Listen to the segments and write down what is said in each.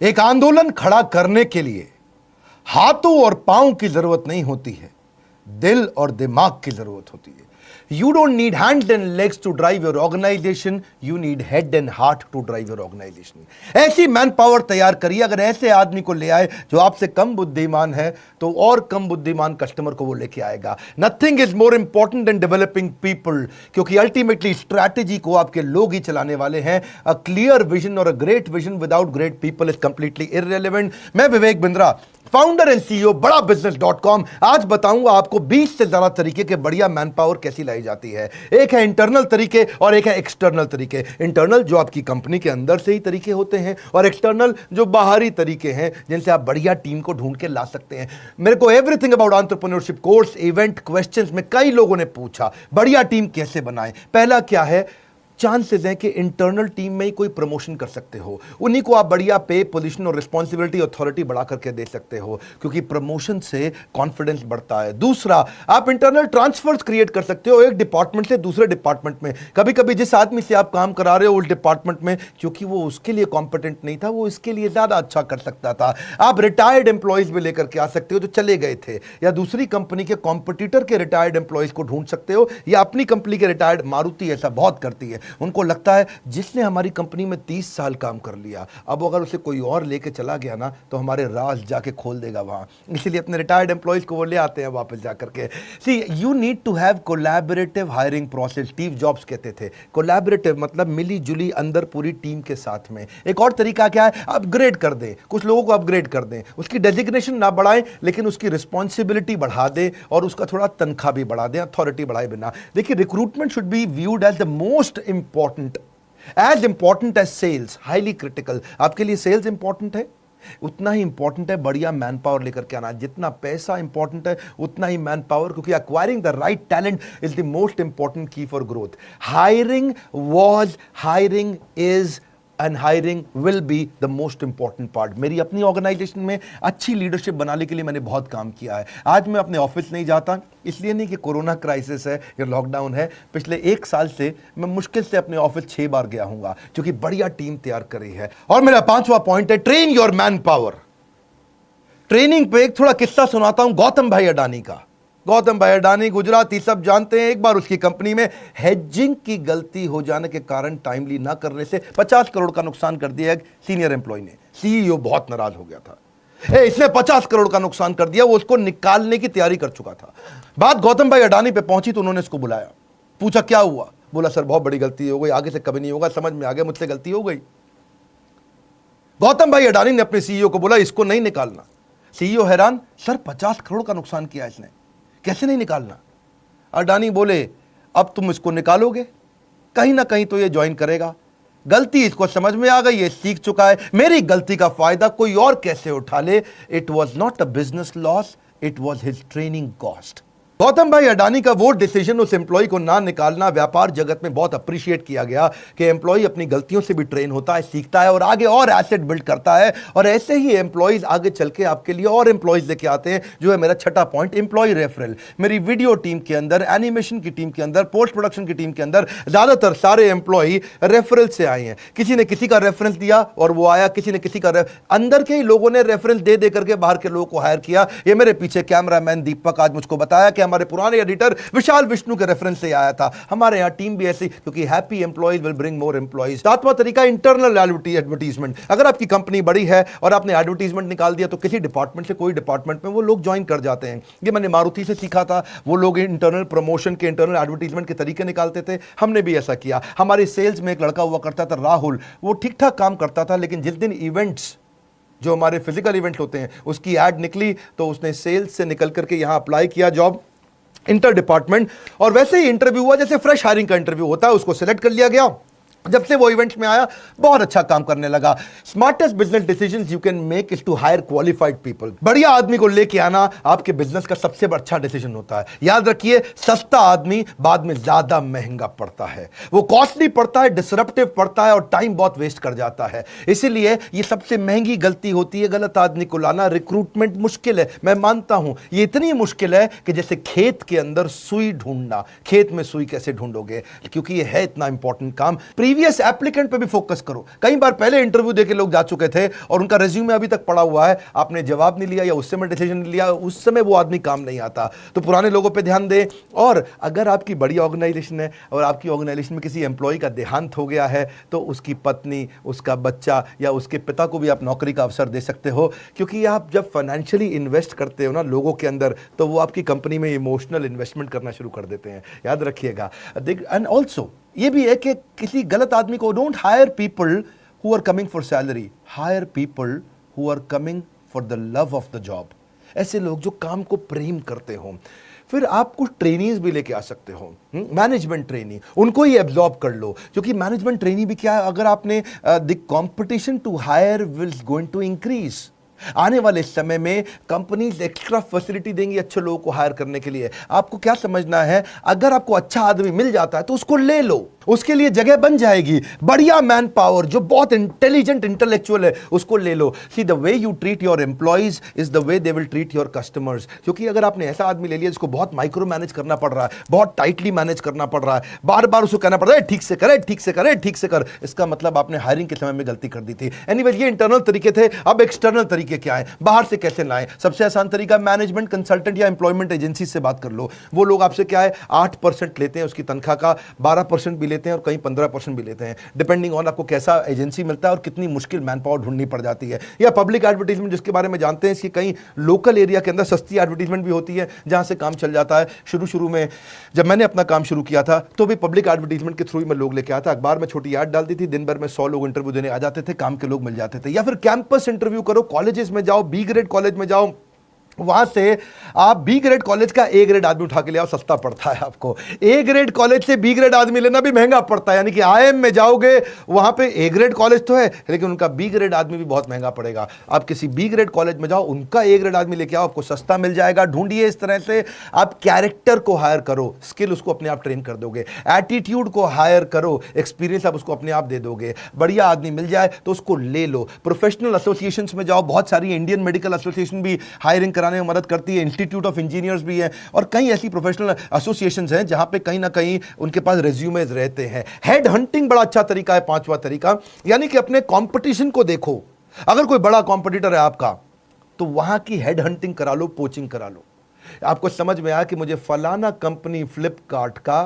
एक आंदोलन खड़ा करने के लिए हाथों और पांव की जरूरत नहीं होती है, दिल और दिमाग की जरूरत होती है। You don't need hands and legs to drive your organization, you need head and heart to drive your organization. ऐसी मैन पावर तैयार करिए। अगर ऐसे आदमी को ले आए जो आपसे कम बुद्धिमान है, तो और कम बुद्धिमान कस्टमर को वो लेके आएगा। Nothing is more important than developing people, क्योंकि अल्टीमेटली स्ट्रैटेजी को आपके लोग ही चलाने वाले हैं। अ क्लियर विजन और a great vision without great people is completely irrelevant. मैं Vivek Bindra, founder and CEO बड़ा बिजनेस.com, आज बताऊंगा आपको 20 से ज्यादा तरीके के बढ़िया मैन पावर कैसी लाई जाती है। एक है इंटरनल तरीके और एक है एक्सटर्नल तरीके। इंटरनल जो आपकी कंपनी के अंदर से ही तरीके होते हैं, और एक्सटर्नल जो बाहरी तरीके हैं जिनसे आप बढ़िया टीम को ढूंढ के ला सकते हैं। मेरे को everything about entrepreneurship course, event, questions में कई लोगों ने पूछा बढ़िया टीम कैसे बनाएं। पहला क्या है, चांसेस हैं कि इंटरनल टीम में ही कोई प्रमोशन कर सकते हो, उन्हीं को आप बढ़िया पे, पोजीशन और रिस्पॉन्सिबिलिटी, अथॉरिटी बढ़ा करके दे सकते हो, क्योंकि प्रमोशन से कॉन्फिडेंस बढ़ता है। दूसरा, आप इंटरनल ट्रांसफर्स क्रिएट कर सकते हो एक डिपार्टमेंट से दूसरे डिपार्टमेंट में। कभी कभी जिस आदमी से आप काम करा रहे हो उस डिपार्टमेंट में, क्योंकि वो उसके लिए कॉम्पिटेंट नहीं था, वो इसके लिए ज्यादा अच्छा कर सकता था। आप रिटायर्ड एम्प्लॉयज भी लेकर के आ सकते हो जो चले गए थे, या दूसरी कंपनी के कॉम्पिटिटर के रिटायर्ड एम्प्लॉयज को ढूंढ सकते हो, या अपनी कंपनी के रिटायर्ड, मारुति ऐसा बहुत करती है। उनको लगता है जिसने हमारी कंपनी में 30 साल काम कर लिया, अब अगर उसे कोई और लेके चला गया ना तो हमारे राज जाके खोल देगा वहां, इसलिए अपने रिटायर्ड एम्प्लॉयज को वो ले आते हैं वापस जाकर के। See, you need to have collaborative hiring process. Steve Jobs कहते थे कोलैबोरेटिव मतलब मिली जुली अंदर पूरी टीम के साथ में। एक और तरीका क्या है, अपग्रेड कर दें, कुछ लोगों को अपग्रेड कर दें, उसकी डेजिग्नेशन ना बढ़ाएं लेकिन उसकी रिस्पॉन्सिबिलिटी बढ़ा दें और उसका थोड़ा तनख्वाह भी बढ़ा दें, अथॉरिटी बढ़ाए बिना। देखिए, recruitment should be viewed as the most important, as important as sales, highly critical। आपके लिए सेल्स इंपॉर्टेंट है, उतना ही इंपॉर्टेंट है बढ़िया मैन पावर लेकर के आना। जितना पैसा इंपॉर्टेंट है उतना ही मैन पावर, क्योंकि acquiring the right talent is the most important key for growth. Hiring was, hiring is and hiring will be the most important part. मेरी अपनी ऑर्गेनाइजेशन में अच्छी लीडरशिप बनाने के लिए मैंने बहुत काम किया है। आज मैं अपने ऑफिस नहीं जाता, इसलिए नहीं कि कोरोना क्राइसिस है या लॉकडाउन है। पिछले 1 साल से मैं मुश्किल से अपने ऑफिस 6 बार गया हूंगा, क्योंकि बढ़िया टीम तैयार करी है। और मेरा 5वां पॉइंट है, train your man power. Training पे एक थोड़ा किस्सा सुनाता हूं गौतम भाई अडानी का। गौतम भाई अडानी गुजराती, सब जानते हैं। एक बार उसकी कंपनी में हेजिंग की गलती हो जाने के कारण, टाइमली ना करने से 50 करोड़ का नुकसान कर दिया एक सीनियर एम्प्लॉय ने। सीईओ बहुत नाराज हो गया था, इसने 50 करोड़ का नुकसान कर दिया। वो उसको निकालने की तैयारी कर चुका था। बात गौतम भाई अडानी पे पहुंची तो उन्होंने इसको बुलाया, पूछा क्या हुआ। बोला सर बहुत बड़ी गलती हो गई, आगे से कभी नहीं होगा, समझ में आ गया मुझसे गलती हो गई। गौतम भाई अडानी ने अपने सीईओ को बोला इसको नहीं निकालना। सीईओ हैरान, सर 50 करोड़ का नुकसान किया इसने, कैसे नहीं निकालना। अडानी बोले अब तुम इसको निकालोगे, कहीं ना कहीं तो ये ज्वाइन करेगा। गलती इसको समझ में आ गई, ये सीख चुका है, मेरी गलती का फायदा कोई और कैसे उठा ले। It was not a business loss, it was his training cost. Gautam भाई अडानी का वो डिसीजन, उस एम्प्लॉय को ना निकालना, व्यापार जगत में बहुत अप्रिशिएट किया गया कि एम्प्लॉय अपनी गलतियों से भी ट्रेन होता है, सीखता है और आगे और एसेट बिल्ड करता है। और ऐसे ही एम्प्लॉयज आगे चल के आपके लिए और एम्प्लॉयज लेके आते हैं, जो है मेरा 6ठा पॉइंट, एम्प्लॉय रेफरल। मेरी वीडियो टीम के अंदर, एनिमेशन की टीम के अंदर, पोस्ट प्रोडक्शन की टीम के अंदर ज्यादातर सारे एम्प्लॉय रेफरल से आए हैं। किसी ने किसी का रेफरेंस दिया और वो आया, किसी ने किसी का अंदर के ही लोगों ने रेफरेंस दे दे करके बाहर के लोगों को हायर किया। ये मेरे पीछे कैमरामैन दीपक आज मुझको बताया कि हमारे पुराने एडिटर विशाल विष्णु के रेफरेंस से आया था। हमारे यहां टीम भी ऐसी, क्योंकि happy employees will bring more employees. 7वां तरीका, इंटरनल एडवर्टीजमेंट। अगर आपकी कंपनी बड़ी है और आपने एडवर्टीजमेंट निकाल दिया तो किसी डिपार्टमेंट से कोई डिपार्टमेंट में वो लोग ज्वाइन कर जाते हैं। ये मैंने मारुति से सीखा था। वो लोग इंटरनल प्रमोशन के, इंटरनल एडवर्टीजमेंट के तरीके निकालते थे, हमने भी ऐसा किया। हमारे सेल्स में एक लड़का हुआ करता था राहुल, वो ठीक ठाक काम करता था, लेकिन जिस दिन इवेंट्स, जो हमारे फिजिकल इवेंट होते हैं, उसकी एड निकली तो उसने सेल्स से निकल करके यहां अप्लाई किया जॉब इंटर डिपार्टमेंट, और वैसे ही इंटरव्यू हुआ जैसे फ्रेश हायरिंग का इंटरव्यू होता है, उसको सिलेक्ट कर लिया गया। जब से वो इवेंट्स में आया बहुत अच्छा काम करने लगा। Smartest business decisions you can make is to hire qualified people. बढ़िया आदमी को लेके आना आपके बिजनेस का सबसे अच्छा डिसीजन होता है। याद रखिए, सस्ता आदमी बाद में ज्यादा महंगा पड़ता है, वो कॉस्टली पड़ता है, डिसरप्टिव पड़ता है और टाइम बहुत वेस्ट कर जाता है। इसीलिए ये सबसे महंगी गलती होती है, गलत आदमी को लाना। रिक्रूटमेंट मुश्किल है, मैं मानता हूं, ये इतनी मुश्किल है कि जैसे खेत के अंदर सुई ढूंढना। खेत में सुई कैसे ढूंढोगे, क्योंकि ये है इतना इंपॉर्टेंट काम। प्रीवियस एप्लीकेंट पे भी फोकस करो। कई बार पहले इंटरव्यू देके लोग जा चुके थे और उनका रिज्यूमे अभी तक पड़ा हुआ है, आपने जवाब नहीं लिया या उस समय डिसीजन नहीं लिया, उस समय वो आदमी काम नहीं आता। तो पुराने लोगों पे ध्यान दें। और अगर आपकी बड़ी ऑर्गेनाइजेशन है और आपकी ऑर्गेनाइजेशन में किसी एम्प्लॉय का देहांत हो गया है, तो उसकी पत्नी, उसका बच्चा या उसके पिता को भी आप नौकरी का अवसर दे सकते हो, क्योंकि आप जब फाइनेंशियली इन्वेस्ट करते हो ना लोगों के अंदर, तो वो आपकी कंपनी में इमोशनल इन्वेस्टमेंट करना शुरू कर देते हैं, याद रखिएगा। एंड ऑल्सो ये भी है कि किसी गलत आदमी को, don't hire people who are coming for salary, hire people who are coming for the love of the job. ऐसे लोग जो काम को प्रेम करते हो। फिर आप कुछ ट्रेनीज भी लेके आ सकते हो, मैनेजमेंट ट्रेनी, उनको ही एब्जॉर्ब कर लो, क्योंकि मैनेजमेंट ट्रेनी भी क्या है, अगर आपने the competition to hire will going to increase. आने वाले समय में कंपनीज एक्स्ट्रा फैसिलिटी देंगी अच्छे लोगों को हायर करने के लिए। आपको क्या समझना है, अगर आपको अच्छा आदमी मिल जाता है तो उसको ले लो, उसके लिए जगह बन जाएगी। बढ़िया मैन पावर जो बहुत इंटेलिजेंट इंटेलेक्चुअल है, उसको ले लो। See the way you treat your employees is the way they will treat your customers. क्योंकि अगर आपने ऐसा आदमी ले लिया जिसको बहुत माइक्रो मैनेज करना पड़ रहा है, बहुत टाइटली मैनेज करना पड़ रहा है, बार बार उसको कहना पड़ रहा है ठीक से करे, ठीक से करे, ठीक से कर, इसका मतलब आपने हायरिंग के समय में गलती कर दी थी। एनीवेज, ये इंटरनल तरीके थे। अब एक्सटर्नल तरीके क्या है, बाहर से कैसे लाएं? सबसे आसान तरीका, मैनेजमेंट कंसल्टेंट या एम्प्लॉयमेंट एजेंसी से बात कर लो। वो लोग आपसे क्या है 8% लेते हैं उसकी तनख्वाह का, 12% भी लेते हैं और कहीं 15% भी लेते हैं, डिपेंडिंग ऑन आपको कैसा एजेंसी मिलता है और कितनी मुश्किल मैन पावर ढूंढनी पड़ जाती है। या पब्लिक एडवर्टीजमेंट, जिसके बारे में जानते हैं, इसकी कहीं लोकल एरिया के अंदर सस्ती एडवर्टीजमेंट भी होती है जहां से काम चल जाता है। शुरू में जब मैंने अपना काम शुरू किया था तो भी पब्लिक एडवर्टीजमेंट के थ्रू ही मैं लोग लेके आता, अखबार में छोटी ऐड डाल दी थी, दिन भर में 100 लोग इंटरव्यू देने आ जाते थे, काम के लोग मिल जाते थे। या फिर कैंपस इंटरव्यू करो, कॉलेजेस में जाओ, बी ग्रेड कॉलेज में जाओ, वहां से आप बी ग्रेड कॉलेज का ए ग्रेड आदमी उठा के ले आओ, सस्ता पड़ता है आपको। ए ग्रेड कॉलेज से बी ग्रेड आदमी लेना भी महंगा पड़ता है, यानी कि आईएम में जाओगे वहां पे ए ग्रेड कॉलेज तो है लेकिन उनका बी ग्रेड आदमी भी बहुत महंगा पड़ेगा। आप किसी बी ग्रेड कॉलेज में जाओ, उनका ए ग्रेड आदमी लेके आओ, आपको सस्ता मिल जाएगा। ढूंढिए इस तरह से। आप कैरेक्टर को हायर करो, स्किल उसको अपने आप ट्रेन कर दोगे। एटीट्यूड को हायर करो, एक्सपीरियंस आप उसको अपने आप दे दोगे। बढ़िया आदमी मिल जाए तो उसको ले लो। प्रोफेशनल एसोसिएशंस में जाओ, बहुत सारी इंडियन मेडिकल एसोसिएशन भी हायरिंग कराने में मदद करती है, इंस्टीट्यूट ऑफ इंजीनियर्स भी है और कई ऐसी प्रोफेशनल एसोसिएशंस हैं जहां पे कहीं ना कहीं उनके पास रेज्यूमेज रहते हैं। हेड हंटिंग बड़ा अच्छा तरीका है, पांचवा तरीका, यानी कि अपने कंपटीशन को देखो। अगर कोई बड़ा कंपटीटर है आपका तो वहां की हेड हंटिंग करा लो, पोचिंग करा लो। आपको समझ में आया कि मुझे फलाना कंपनी फ्लिपकार्ट का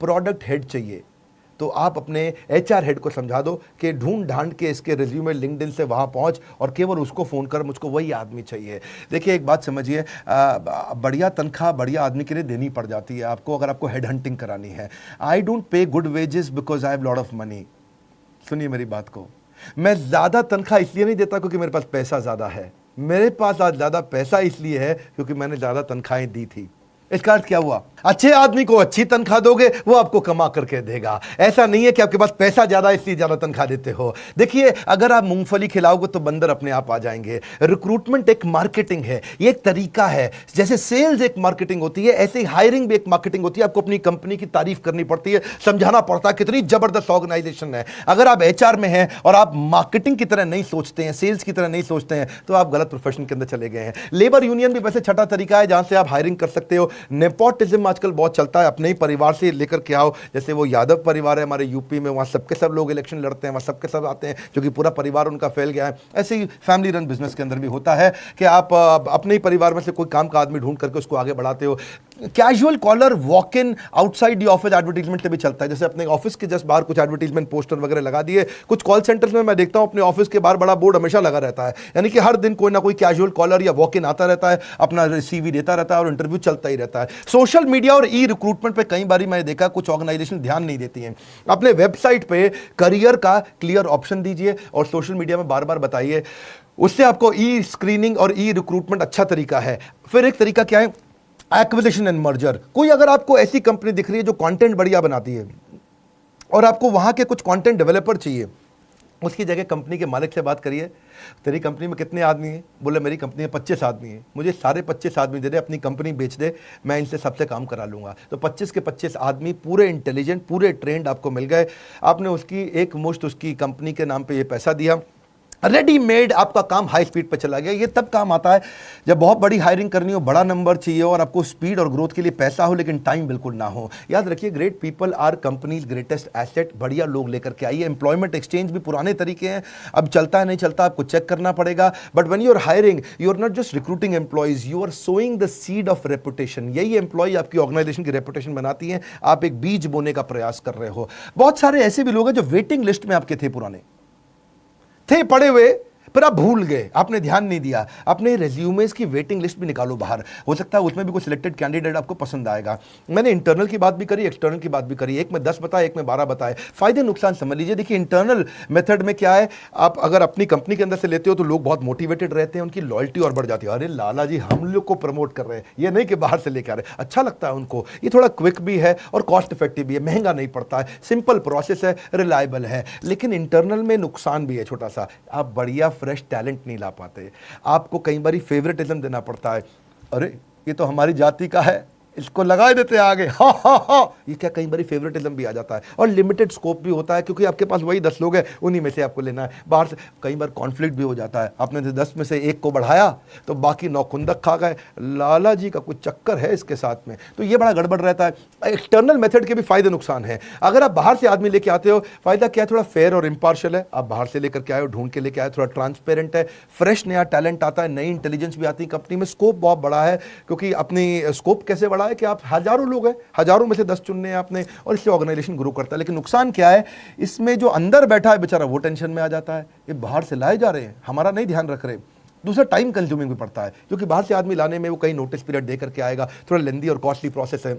प्रोडक्ट हेड चाहिए, तो आप अपने एचआर हेड को समझा दो कि ढूंढ ढांड के इसके रिज्यूमे लिंक्डइन से वहां पहुंच और केवल उसको फोन कर, मुझको वही आदमी चाहिए। देखिए एक बात समझिए, बढ़िया तनख्वाह बढ़िया आदमी के लिए देनी पड़ जाती है आपको अगर आपको हेड हंटिंग करानी है। I don't pay good wages because I have lot of money. सुनिए मेरी बात को, मैं ज्यादा तनख्वाह इसलिए नहीं देता क्योंकि मेरे पास पैसा ज्यादा है, मेरे पास आज ज्यादा पैसा इसलिए है क्योंकि मैंने ज्यादा तनख्वाहें दी थी। इसका अर्थ क्या हुआ, अच्छे आदमी को अच्छी तनख्वाह दोगे, वो आपको कमा करके देगा। ऐसा नहीं है कि आपके पास पैसा ज्यादा इसलिए ज्यादा तनख्वाह देते हो। देखिए अगर आप मूंगफली खिलाओगे तो बंदर अपने आप आ जाएंगे। रिक्रूटमेंट एक मार्केटिंग है, ये एक तरीका है। जैसे सेल्स एक मार्केटिंग होती है, ऐसे ही हायरिंग भी एक मार्केटिंग होती है। आपको अपनी कंपनी की तारीफ करनी पड़ती है, समझाना पड़ता है कितनी जबरदस्त ऑर्गेनाइजेशन है। अगर आप एचआर में हैं और आप मार्केटिंग की तरह नहीं सोचते हैं, सेल्स की तरह नहीं सोचते हैं, तो आप गलत प्रोफेशन के अंदर चले गए हैं। लेबर यूनियन भी वैसे छठा तरीका है जहां से आप हायरिंग कर सकते हो। नेपोटिज्म आजकल बहुत चलता है, अपने ही परिवार से लेकर के आओ। जैसे वो यादव परिवार है हमारे यूपी में, वहाँ सबके सब लोग इलेक्शन लड़ते हैं, वहाँ सबके सब आते हैं क्योंकि पूरा परिवार उनका फैल गया है। ऐसे ही फैमिली रन बिजनेस के अंदर भी होता है कि आप अपने ही परिवार में से कोई काम का आदमी ढूंढ करके उसको आगे बढ़ाते हो। Casual caller walk in outside the office advertisement से भी चलता है। जैसे अपने ऑफिस के जस्ट बाहर कुछ एडवर्टीजमेंट पोस्टर वगैरह लगा दिए। कुछ कॉल सेंटर्स में मैं देखता हूं अपने ऑफिस के बाहर बड़ा बोर्ड हमेशा लगा रहता है, यानी कि हर दिन कोई ना कोई कैजुअल कॉलर या वॉक इन आता रहता है, अपना सीवी देता रहता है और इंटरव्यू चलता ही रहता है। सोशल मीडिया और ई रिक्रूटमेंट पे कई बार मैंने देखा कुछ ऑर्गेनाइजेशन ध्यान नहीं देती हैं। अपने वेबसाइट पे करियर का क्लियर ऑप्शन दीजिए और सोशल मीडिया में बार बार बताइए, उससे आपको ई स्क्रीनिंग और ई रिक्रूटमेंट अच्छा तरीका है। फिर एक तरीका क्या है, एक्विजिशन एंड मर्जर। कोई अगर आपको ऐसी कंपनी दिख रही है जो कंटेंट बढ़िया बनाती है और आपको वहां के कुछ कंटेंट डेवलपर चाहिए, उसकी जगह कंपनी के मालिक से बात करिए, तेरी कंपनी में कितने आदमी हैं? बोले मेरी कंपनी में 25 आदमी हैं, मुझे सारे 25 आदमी दे दे, अपनी कंपनी बेच दे, मैं इनसे सबसे काम करा लूँगा। तो 25 के 25 आदमी पूरे इंटेलिजेंट, पूरे ट्रेंड आपको मिल गए। आपने उसकी एक मुश्त उसकी कंपनी के नाम पे ये पैसा दिया, रेडीमेड आपका काम हाई स्पीड पर चला गया। ये तब काम आता है जब बहुत बड़ी हायरिंग करनी हो, बड़ा नंबर चाहिए और आपको स्पीड और ग्रोथ के लिए पैसा हो लेकिन टाइम बिल्कुल ना हो। याद रखिए, great people are companies greatest asset. बढ़िया लोग लेकर के आइए। एम्प्लॉयमेंट एक्सचेंज भी पुराने तरीके हैं, अब चलता है नहीं चलता आपको चेक करना पड़ेगा। But when you are hiring, you are not just recruiting employees, you are sowing the seed of reputation. यही एम्प्लॉय आपकी ऑर्गेनाइजेशन की रेपुटेशन बनाती है। आप एक बीज बोने का प्रयास कर रहे हो। बहुत सारे ऐसे भी लोग हैं जो वेटिंग लिस्ट में आपके थे, पुराने थे पड़े हुए, पर आप भूल गए, आपने ध्यान नहीं दिया। अपने रेज्यूमेस की वेटिंग लिस्ट भी निकालो बाहर, हो सकता है उसमें भी कोई सिलेक्टेड कैंडिडेट आपको पसंद आएगा। मैंने इंटरनल की बात भी करी, एक्सटर्नल की बात भी करी। एक में 10 बताए, एक में 12 बताए। फायदे नुकसान समझ लीजिए। देखिए, इंटरनल मेथड में क्या है, आप अगर अपनी कंपनी के अंदर से लेते हो तो लोग बहुत मोटिवेटेड रहते हैं, उनकी लॉयल्टी और बढ़ जाती है। अरे लाला जी हम लोग को प्रमोट कर रहे हैं, ये नहीं कि बाहर से लेकर आ रहे। अच्छा लगता है उनको। ये थोड़ा क्विक भी है और कॉस्ट इफेक्टिव भी है, महंगा नहीं पड़ता है, सिंपल प्रोसेस है, रिलायबल है। लेकिन इंटरनल में नुकसान भी है छोटा सा, आप बढ़िया फ्रेश टैलेंट नहीं ला पाते। आपको कई बार फेवरेटिज्म देना पड़ता है। अरे ये तो हमारी जाति का है, इसको लगा देते आगे, हा हा हा। ये क्या, कई बार फेवरेटिज्म भी आ जाता है। और लिमिटेड स्कोप भी होता है, क्योंकि आपके पास वही 10 लोग हैं, उन्हीं में से आपको लेना है। बाहर से कई बार कॉन्फ्लिक्ट भी हो जाता है। आपने 10 में से एक को बढ़ाया तो बाकी 9 खुंदक खा गए। लाला जी का कुछ चक्कर है इसके साथ में, तो ये बड़ा गड़बड़ रहता है। एक्सटर्नल मेथड के भी फायदे नुकसान है। अगर आप बाहर से आदमी लेके आते हो, फायदा क्या है, थोड़ा फेयर और इम्पार्शियल है। आप बाहर से लेकर के आए हो, ढूंढ के लेके आए, थोड़ा ट्रांसपेरेंट है, फ्रेश नया टैलेंट आता है, नई इंटेलिजेंस भी आती है कंपनी में। स्कोप बहुत बड़ा है, क्योंकि अपनी स्कोप कैसे बड़ा है कि आप हजारों लोग हैं, हजारों में से 10 चुनने हैं आपने, और इससे ऑर्गेनाइजेशन ग्रो करता है। लेकिन नुकसान क्या है, इसमें जो अंदर बैठा है बेचारा वो टेंशन में आ जाता है। ये बाहर से लाए जा रहे हैं, हमारा नहीं ध्यान रख रहे। दूसरा, टाइम कंज्यूमिंग भी पड़ता है, क्योंकि बाहर से आदमी लाने में वो कई नोटिस पीरियड दे करके आएगा, थोड़ा लेंदी और कॉस्टली प्रोसेस है।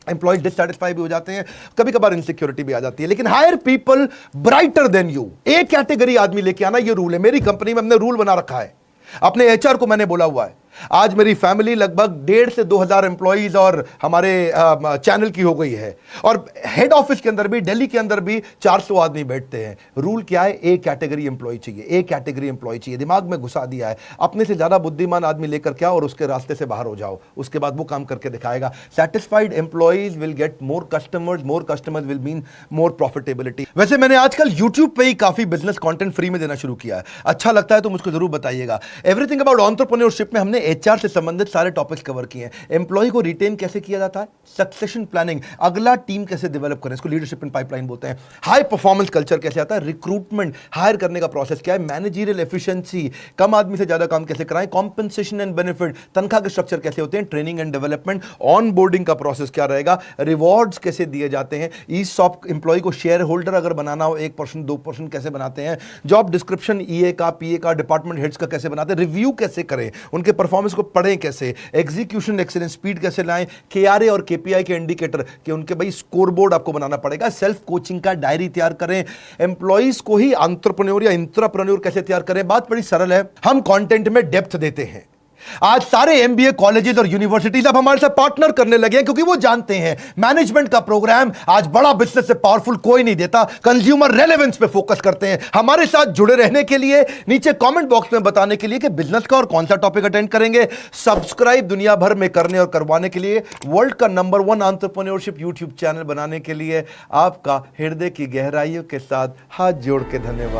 एम्प्लॉयज डिससैटिस्फाई भी हो जाते हैं, कभी कभार इनसिक्योरिटी भी आ जाती है। लेकिन hire people brighter then you. एक कैटेगरी आदमी लेके आना, ये रूल है मेरी कंपनी में, हमने रूल बना रखा है। अपने एचआर को मैंने बोला हुआ है, आज मेरी फैमिली लगभग 1,500 से 2,000 एम्प्लॉइज और हमारे चैनल की हो गई है। और हेड ऑफिस के अंदर भी, दिल्ली के अंदर भी 400 आदमी बैठते हैं। रूल क्या है, एक कैटेगरी एम्प्लॉय चाहिए, एक कैटेगरी एम्प्लॉय चाहिए। दिमाग में घुसा दिया है। अपने से ज्यादा बुद्धिमान आदमी लेकर क्या, और उसके रास्ते से बाहर हो जाओ, उसके बाद वो काम करके दिखाएगा। Satisfied employees will get more customers will mean more profitability. वैसे मैंने आजकल यूट्यूब पे ही काफी बिजनेस कंटेंट फ्री में देना शुरू किया है। अच्छा लगता है तो मुझको जरूर बताइएगा। एवरीथिंग अबाउट एंटरप्रेन्योरशिप में हमने एचआर से संबंधित सारे टॉपिक्स कवर किए हैं। एम्प्लॉय को रिटेन कैसे किया जाता है, सक्सेशन प्लानिंग, अगला टीम कैसे डेवलप करें, इसको लीडरशिप इन पाइपलाइन बोलते हैं। हाई परफॉर्मेंस कल्चर कैसे आता है, रिक्रूटमेंट, हायर करने का प्रोसेस क्या है, मैनेजरियल एफिशिएंसी, कम आदमी से ज्यादा काम कैसे कराएं, कॉम्पेंसेशन एंड बेनिफिट, तनख्वाह के स्ट्रक्चर कैसे होते हैं, training and development, on boarding का प्रोसेस क्या रहेगा, रिवॉर्ड्स कैसे दिए जाते हैं, ईसॉप, एम्प्लॉय को शेयर होल्डर अगर बनाना हो 1% 2% कैसे बनाते हैं, जॉब डिस्क्रिप्शन ईए का, पीए का, डिपार्टमेंट हेड्स का कैसे बनाते हैं, रिव्यू कैसे करें, उनके परफॉर्मेंस को पढ़ें कैसे, एग्जीक्यूशन एक्सीलेंस, स्पीड कैसे लाएं, केआरए और केपीआई के इंडिकेटर कि उनके भाई स्कोर बोर्ड आपको बनाना पड़ेगा, सेल्फ कोचिंग का डायरी तैयार करें, एम्प्लॉइज को ही एंटरप्रेन्योर या इंट्राप्रेन्योर कैसे तैयार करें। बात बड़ी सरल है, हम कंटेंट में डेप्थ देते हैं। आज सारे एमबीए कॉलेजेस और यूनिवर्सिटीज अब हमारे साथ पार्टनर करने लगे हैं, क्योंकि वो जानते हैं मैनेजमेंट का प्रोग्राम आज बड़ा बिजनेस से पावरफुल कोई नहीं देता। कंज्यूमर रेलेवेंस पे फोकस करते हैं। हमारे साथ जुड़े रहने के लिए नीचे कमेंट बॉक्स में बताने के लिए कि बिजनेस का और कौन सा टॉपिक अटेंड करेंगे, सब्सक्राइब दुनिया भर में करने और करवाने के लिए, वर्ल्ड का नंबर 1 एंटरप्रेन्योरशिप यूट्यूब चैनल बनाने के लिए आपका हृदय की गहराइयों के साथ हाथ जोड़ के धन्यवाद।